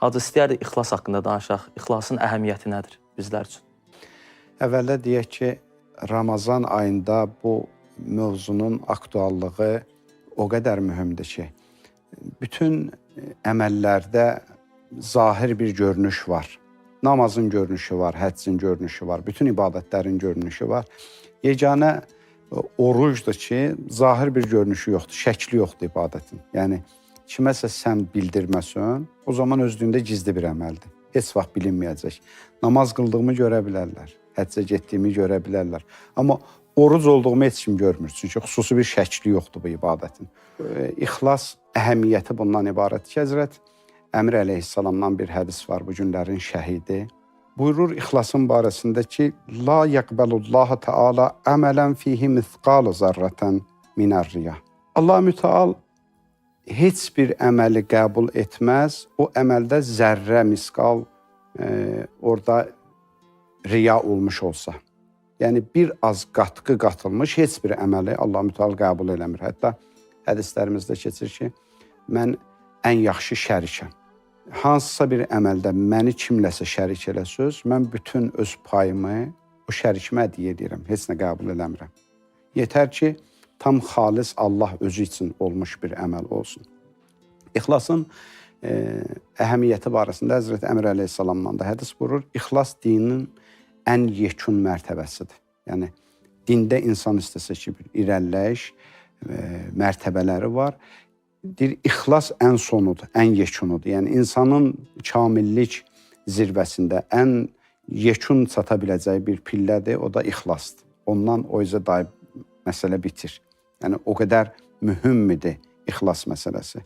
Hacı, istəyərdik ixlas haqqında danışaq. İxlasın əhəmiyyəti nədir bizlər üçün? Əvvəldə deyək ki, Ramazan ayında bu mövzunun aktuallığı o qədər mühümdür ki, bütün əməllərdə zahir bir görünüş var. Namazın görünüşü var, həccin görünüşü var, bütün ibadətlərin görünüşü var. Yeganə orucdur ki, zahir bir görünüşü yoxdur, şəkli yoxdur ibadətin. Yəni, kiməsə sən bildirməsən, o zaman özlüyündə gizli bir əməldir. Heç vaxt bilinməyəcək. Namaz qıldığımı görə bilərlər, həccə getdiyimi görə bilərlər. Amma oruc olduğumu heç kim görmür, çünki xüsusi bir şəkli yoxdur bu ibadətin. İxlas əhəmiyyəti bundan ibarət ki, Həzrət Əmir əleyhissalamdan bir hədis var, bu günlərin şəhidi. Buyurur ixlasın barəsində ki, La yəqbəlullahu Teala əmələn fihi mithqalu zarratan minər-riya. Allah mütəal heç bir əməli qəbul etməz, o əməldə zərrə, miskal orada riya olmuş olsa. Yəni, bir az qatqı qatılmış heç bir əməli Allah mütəal qəbul eləmir. Hətta hədislərimizdə keçir ki, mən ən yaxşı şərikəm. Hansısa bir əməldə məni kimləsə şərik eləsəz, mən bütün öz payımı o şərikimə hədiyyə edirəm, heç nə qəbul eləmirəm. Yetər ki, tam xalis Allah özü üçün olmuş bir əməl olsun. İxlasın əhəmiyyəti barəsində Həzrət Əmir əleyhissalamdan da hədis buyurur, İxlas dinin ən yekun mərtəbəsidir. Yəni, dində insan istəsə ki, bir irəliləyiş mərtəbələri var. Deyir, ixlas ən sonudur, ən yekunudur. Yəni, insanın kamillik zirvəsində ən yekun çata biləcəyi bir pillədir, o da ixlasdır. Ondan o izə dair məsələ bitir. Yəni, o qədər mühümmidir ixlas məsələsi.